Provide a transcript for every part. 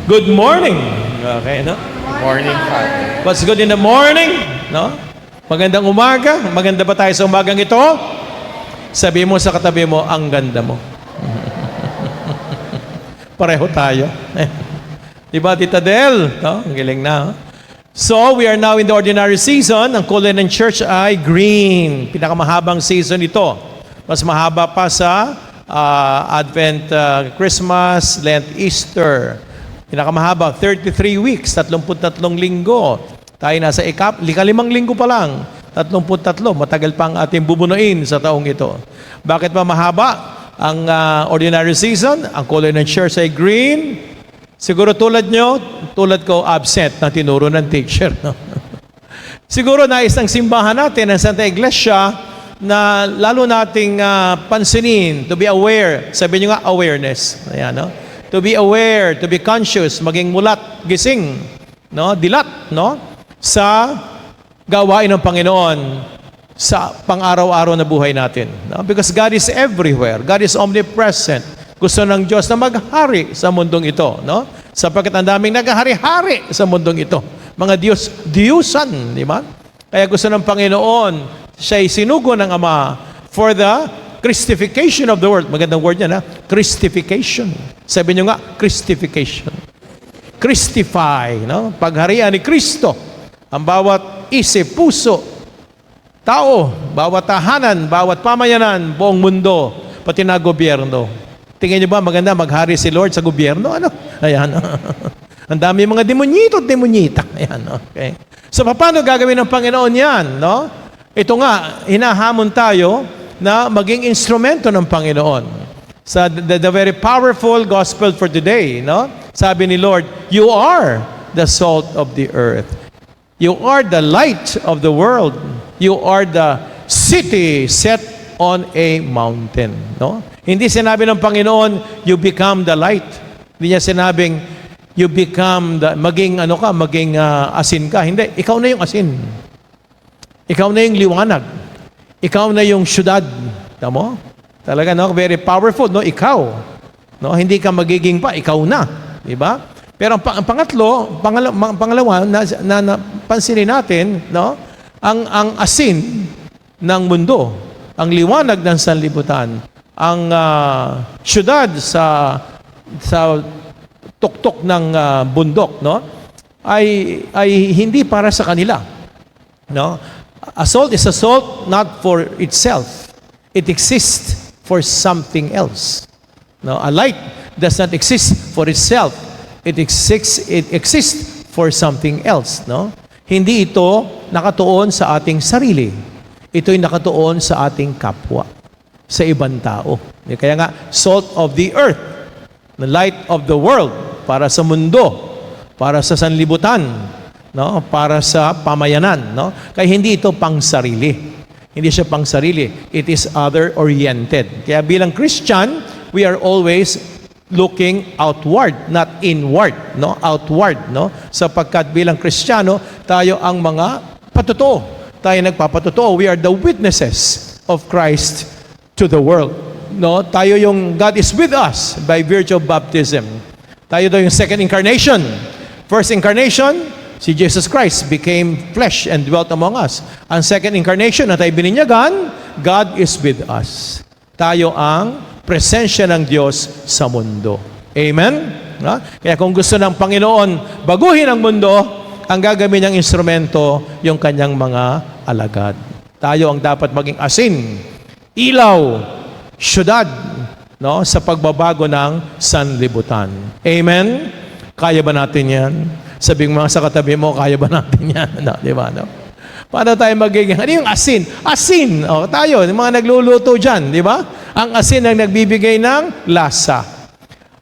Good morning. Okay, no? Morning, Father. What's good in the morning? No? Magandang umaga. Maganda ba tayo sa umagang ito? Sabi mo sa katabi mo, ang ganda mo. Pareho tayo. Diba, Tita Del? No? Ang galing na. Huh? So, we are now in the ordinary season. Ang kulay ng church ay green. Pinakamahabang season ito. Mas mahaba pa sa Advent, Christmas, Lent, Easter. Pinakamahaba, 33 weeks, 33 linggo. Tayo nasa ikalimang linggo pa lang, 33. Matagal pa ang ating bubunuin sa taong ito. Bakit ba mahaba ang ordinary season? Ang kulay ng church ay green. Siguro tulad nyo, tulad ko, absent na tinuro ng teacher. No? Siguro nais ng simbahan natin, ng Santa Iglesia, na lalo nating pansinin, to be aware. Sabi nyo nga, awareness. Ayan, no? To be aware, to be conscious, maging mulat, gising, no? Dilat, no? Sa gawain ng Panginoon sa pang-araw-araw na buhay natin. No? Because God is everywhere. God is omnipresent. Gusto ng Diyos na maghari sa mundong ito, no? Sapagkat ang daming naghahari-hari sa mundong ito. Mga Diyusan, di ba? Kaya gusto ng Panginoon, siya'y sinugo ng Ama for the Christification of the world. Magandang word yan, ha? Christification. Sabi nyo nga, Christification. Christify, no? Pagharian ni Kristo. Ang bawat isip, puso, tao, bawat tahanan, bawat pamayanan, buong mundo, pati na gobyerno. Tingin nyo ba maganda maghari si Lord sa gobyerno? Ano? Ayan. Ang dami mga demonyito at demonyita. Ayan, okay. So, paano gagawin ng Panginoon yan, no? Ito nga, hinahamon tayo na maging instrumento ng Panginoon. Sa the very powerful gospel for today, no? Sabi ni Lord, you are the salt of the earth. You are the light of the world. You are the city set on a mountain, no? Hindi sinabi ng Panginoon, you become the light. Hindi niya sinabing, you become the, maging asin ka. Hindi, ikaw na yung asin. Ikaw na yung liwanag. Ikaw na yung syudad. Tamo? Talaga, no? Very powerful, no? Ikaw. No? Hindi ka magiging pa, ikaw na. Diba? Pero ang pangalawa, na pansinin natin, no? Ang asin ng mundo, ang liwanag ng sanlibutan, ang syudad sa tuktok ng bundok, no? Ay hindi para sa kanila. No? A salt is a salt not for itself. It exists for something else. No? A light does not exist for itself. It exists for something else. No? Hindi ito nakatuon sa ating sarili. Ito'y nakatuon sa ating kapwa, sa ibang tao. Kaya nga, salt of the earth, the light of the world, para sa mundo, para sa sanlibutan, no? Para sa pamayanan, no? Kaya hindi ito pang-sarili. Hindi siya pang-sarili. It is other-oriented. Kaya bilang Christian, we are always looking outward, not inward, no? Outward, no? Sapagkat bilang Kristiyano, tayo ang mga patotoo. Tayo nagpapatotoo. We are the witnesses of Christ to the world. No? Tayo yung God is with us by virtue of baptism. Tayo daw yung second incarnation. First incarnation, si Jesus Christ became flesh and dwelt among us. Ang second incarnation na tayo bininyagan, God is with us. Tayo ang presensya ng Diyos sa mundo. Amen? No? Kaya kung gusto ng Panginoon baguhin ang mundo, ang gagawin niyang instrumento, yung kanyang mga alagad. Tayo ang dapat maging asin, ilaw, syudad, no, sa pagbabago ng sanlibutan. Amen? Kaya ba natin yan? Sabing mga sa katabi mo, kaya ba natin yan? No, di ba? No? Paano tayo magiging? Ano yung asin? Asin! O, tayo, yung mga nagluluto dyan, di ba? Ang asin ang nagbibigay ng lasa.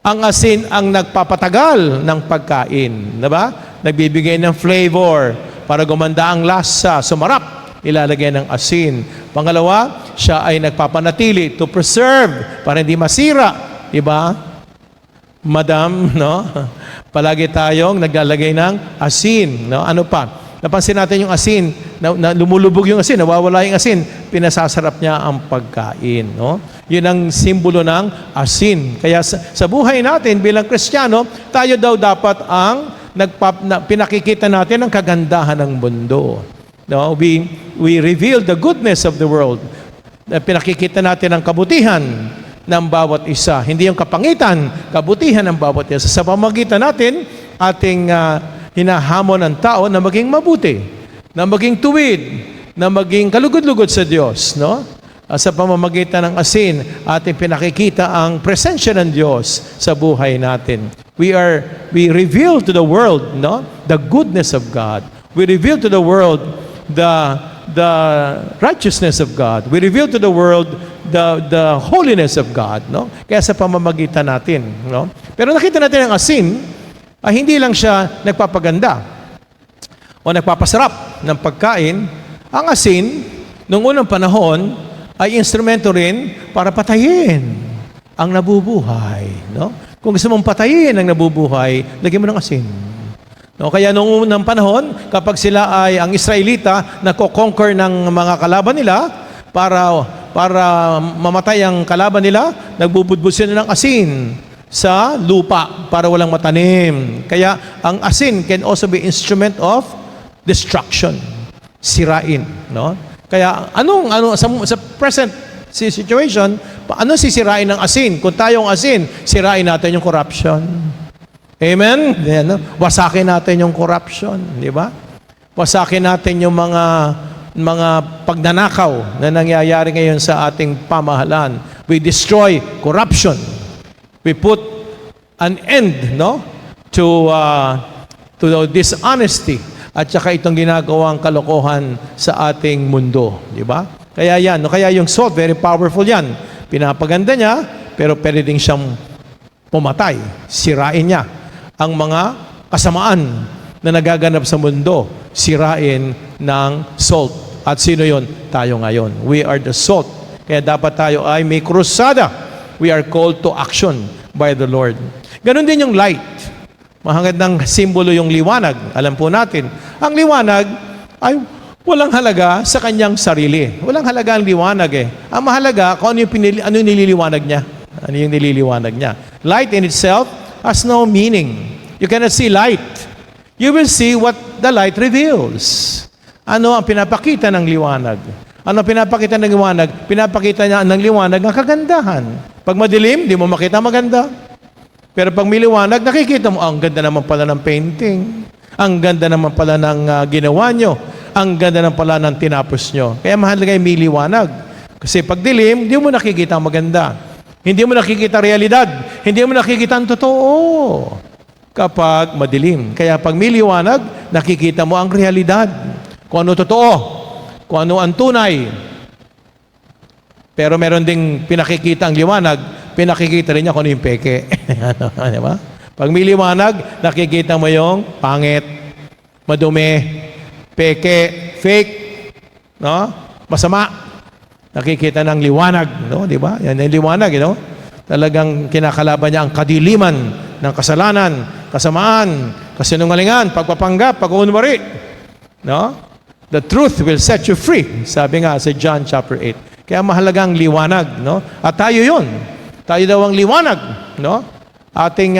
Ang asin ang nagpapatagal ng pagkain. Di ba? Nagbibigay ng flavor para gumanda ang lasa, sumarap. Ilalagay ng asin. Pangalawa, siya ay nagpapanatili to preserve para hindi masira. Diba? Madam, no? Palagi tayong naglalagay ng asin, no? Ano pa? Napansin natin yung asin, na lumulubog yung asin, nawawala yung asin, pinasasarap niya ang pagkain. No? Yun ang simbolo ng asin. Kaya sa buhay natin bilang Kristiyano, tayo daw dapat ang pinakikita natin ang kagandahan ng mundo. No? We reveal the goodness of the world. Pinakikita natin ang kabutihan ng bawat isa. Hindi yung kapangitan, kabutihan ng bawat isa. Sa pamamagitan natin, ating hinahamon ang tao na maging mabuti, na maging tuwid, na maging kalugod-lugod sa Diyos. No? Sa pamamagitan ng asin, ating pinakikita ang presensya ng Diyos sa buhay natin. We reveal to the world, no, the goodness of God. We reveal to the world the righteousness of God. We reveal to the world the holiness of God, no? Kaya sa pamamagitan natin, no? Pero nakita natin ang asin, hindi lang siya nagpapaganda o nagpapasarap ng pagkain. Ang asin, noong unang panahon, ay instrumento rin para patayin ang nabubuhay, no? Kung gusto mong patayin ang nabubuhay, lagyan mo ng asin. No, kaya noong unang panahon, kapag sila ay ang Israelita nako-conquer ng mga kalaban nila para mamatay ang kalaban nila, nagbubudbud sila ng asin sa lupa para walang matanim. Kaya ang asin can also be instrument of destruction, sirain, no? Kaya sa present situation, ano sisirain ng asin? Kung tayong asin, sirain natin yung corruption. Amen? Yan, no? Wasakin natin yung corruption, di ba? Wasakin natin yung mga pagnanakaw na nangyayari ngayon sa ating pamahalaan. We destroy corruption. We put an end, no, to the dishonesty at saka itong ginagawang kalokohan sa ating mundo, di ba? Kaya yan, no? Kaya yung salt, very powerful yan. Pinapaganda niya, pero pwede din siyang pumatay, sirain niya ang mga kasamaan na nagaganap sa mundo, sirain ng salt. At sino yon? Tayo ngayon. We are the salt. Kaya dapat tayo ay may krusada. We are called to action by the Lord. Ganon din yung light. Mahangad simbolo yung liwanag. Alam po natin, ang liwanag ay walang halaga sa kanyang sarili. Walang halaga ang liwanag eh. Ang mahalaga kung ano yung nililiwanag niya. Ano yung nililiwanag niya. Light in itself has no meaning. You cannot see light. You will see what the light reveals. Ano ang pinapakita ng liwanag? Ano ang pinapakita ng liwanag? Pinapakita niya ng liwanag ang kagandahan. Pag madilim, di mo makita maganda. Pero pag may liwanag, nakikita mo, ang ganda naman pala ng painting. Ang ganda naman pala ng ginawa nyo. Ang ganda naman pala ng tinapos nyo. Kaya mahalaga yung may liwanag. Kasi pag dilim, di mo nakikita ang maganda. Hindi mo nakikita realidad. Hindi mo nakikita ang totoo kapag madilim. Kaya pag may liwanag, nakikita mo ang realidad. Kung ano totoo, kung ano ang tunay. Pero meron ding pinakikita ang liwanag, pinakikita rin niya kung ano yung peke. Di ba? Pag may liwanag, nakikita mo yung pangit, madumi, peke, fake, no? Masama. Nakikita ng liwanag, no? Di ba? Yan yung liwanag, no? Talagang kinakalaban niya ang kadiliman ng kasalanan, kasamaan, kasinungalingan, pagpapanggap, pag-uunwari. No? The truth will set you free. Sabi nga sa John chapter 8. Kaya mahalaga ang liwanag, no? At tayo yun. Tayo daw ang liwanag, no? Ating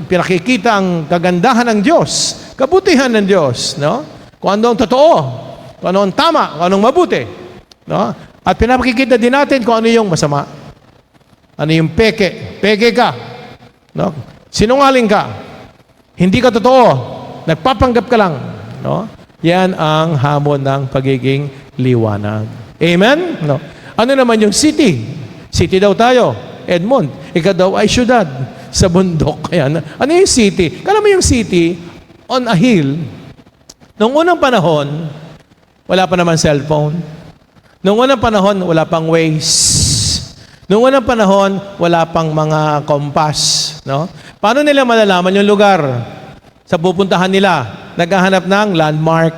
pinakikita ang kagandahan ng Diyos, kabutihan ng Diyos, no? Kung ano ang totoo, kung ano ang tama, kung anong mabuti, no? At pinapakikita din natin kung ano yung masama. Ano yung peke. Peke ka. No? Sinungaling ka. Hindi ka totoo. Nagpapanggap ka lang. No? Yan ang hamon ng pagiging liwanag. Amen? No? Ano naman yung city? City daw tayo. Edmond. Ikaw daw ay syudad sa bundok. Ayan. Ano yung city? Kala mo yung city on a hill. Noong unang panahon, wala pa naman cellphone. Noong unang panahon, wala pang Waze. Noong unang panahon, wala pang mga compass. No? Paano nila malalaman yung lugar sa pupuntahan nila? Naghahanap ng landmark.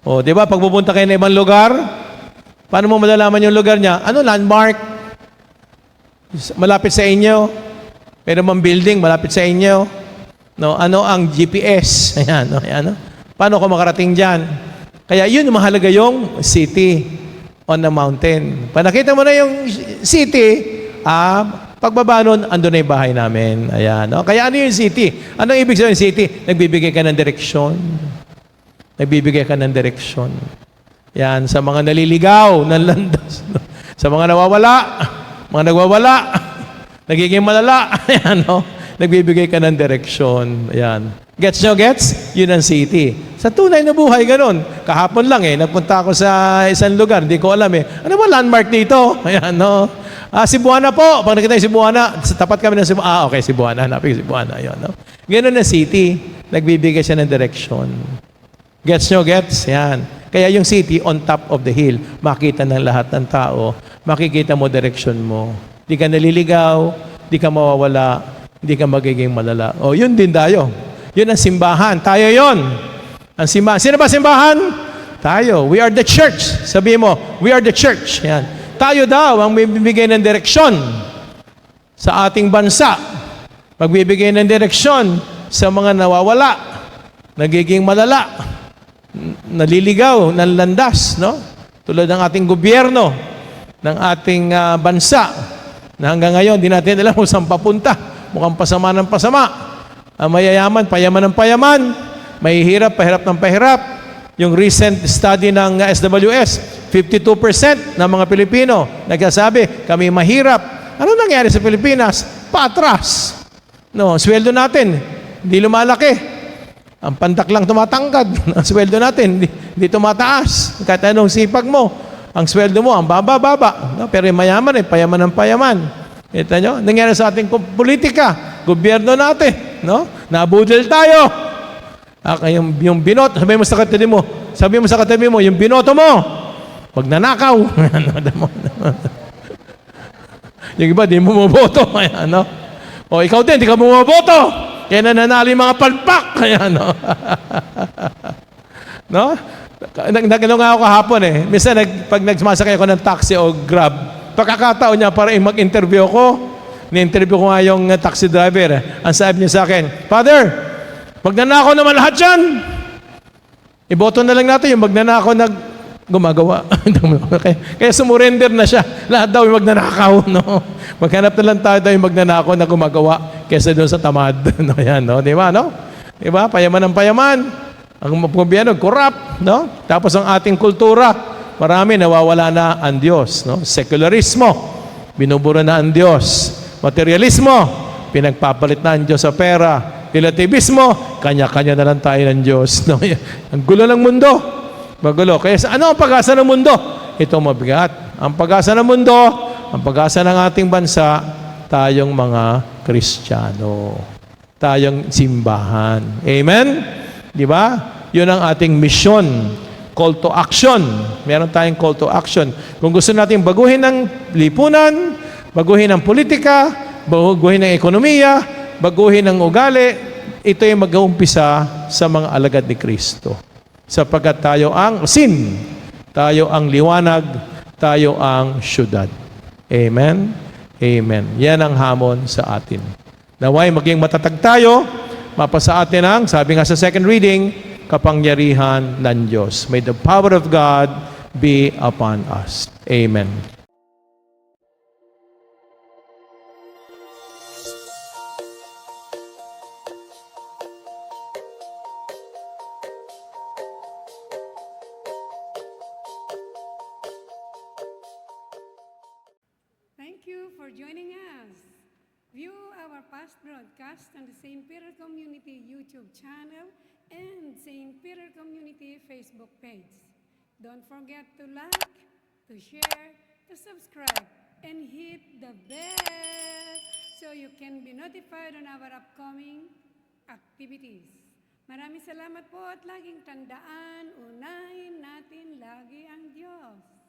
O, di ba? Pag pupunta kayo na ibang lugar, paano mo malalaman yung lugar niya? Ano landmark? Malapit sa inyo. Pero mang building, malapit sa inyo. No? Ano ang GPS? Ayan, no? Ayan, no? Paano ko makarating dyan? Kaya yun yung mahalaga yung city on the mountain. Pag nakita mo na yung city, pagbaba nun, andun na yung bahay namin. Ayan. No? Kaya ano yung city? Anong ibig sabihin ng city? Nagbibigay ka ng direksyon. Nagbibigay ka ng direksyon. Yan, sa mga naliligaw, nanlandas. Sa mga nawawala, mga nagwawala, nagiging malala. Ayan, no? Nagbibigay ka ng direksyon. Ayan. Gets nyo, gets? Yun ang city. Sa tunay na buhay, ganun. Kahapon lang nagpunta ako sa isang lugar, hindi ko alam ano ba landmark dito? Ayan, no? Cebuana po. Pag nakita yung Cebuana, sa tapat kami ng Cebuana. Okay, Cebuana. Hanapin yung Cebuana. Ayan, no? Ganun ang city. Nagbibigay siya ng direksyon. Gets nyo, gets? Yan. Kaya yung city on top of the hill, makita ng lahat ng tao, makikita mo direksyon mo. Di ka naliligaw, di ka mawawala, di ka magiging malala. O, yun din tayo. Yun ang simbahan. Tayo yon. Ang simbahan. Sino ba simbahan? Tayo. We are the church. Sabihin mo, we are the church. Yan. Tayo daw ang magbibigay ng direksyon sa ating bansa. Magbibigay ng direksyon sa mga nawawala, nagiging malala, naliligaw, nanlandas, no? Tulad ng ating gobyerno, ng ating bansa, na hanggang ngayon, di natin alam kung saan papunta. Mukhang pasama ng pasama. Mayayaman, payaman ng payaman. Mahihirap, pahirap ng pahirap. Yung recent study ng SWS, 52% ng mga Pilipino nagsasabi, kami mahirap. Ano nangyari sa Pilipinas? Patras. No, sweldo natin, hindi lumalaki. Ang pandak lang tumatangkad. Ang sweldo natin, hindi tumataas. Kahit anong sipag mo, ang sweldo mo, ang baba-baba. No? Pero mayaman payaman ng payaman. Kita nyo? Nangyari sa ating politika, gobyerno natin. No? Nabudol tayo. Yung binot, sabi mo sa katabi mo, yung binoto mo, wag nanakaw. Yung iba, di mo maboto. No? O ikaw din, di ka mo maboto. Kaya nananalo yung mga palpak. Kaya, no? No? Nagano nga ako kahapon Minsan, pag nagsumasakay ako ng taxi o grab, pagkakataon niya para mag-interview ko, ni-interview ko nga yung taxi driver. Ang sabi niya sa akin, Father, magnanakaw naman lahat yan. Iboto na lang natin yung magnanakaw na gumagawa. Kaya sumurrender na siya. Lahat daw yung magnanakaw. No? Maghanap na lang tayo yung magnanakaw na gumagawa kaysa doon sa tamad. No? Yan, no? Di ba? No? Di ba? Payaman ng payaman. Ang gobyerno, corrupt. No? Tapos ang ating kultura, marami nawawala na ang Diyos. No? Secularismo, binubura na ang Diyos. Materialismo, pinagpapalit na ang Diyos sa pera. Relativismo, kanya-kanya na lang tayo ng Diyos. No? Ang gulo ng mundo. Magulo. Kaya ano ang pag-asa ng mundo? Ito mabigat. Ang pag-asa ng mundo, ang pag-asa ng ating bansa, tayong mga Kristiyano. Tayong simbahan. Amen? Di ba? Yun ang ating mission. Call to action. Meron tayong call to action. Kung gusto natin baguhin ng lipunan, baguhin ng politika, baguhin ng ekonomiya, baguhin ng ugali, ito yung mag-uumpisa sa mga alagad ni Kristo. Sapagkat tayo ang sin, tayo ang liwanag, tayo ang syudad. Amen? Amen. Yan ang hamon sa atin. Naway maging matatag tayo, mapasa atin ang, sabi nga sa second reading, kapangyarihan ng Diyos. May the power of God be upon us. Amen. Thank you for joining us. View our past broadcast on the St. Peter Community YouTube channel and St. Peter Community Facebook page. Don't forget to like, to share, to subscribe, and hit the bell so you can be notified on our upcoming activities. Maraming salamat po at laging tandaan, unahin natin lagi ang Diyos.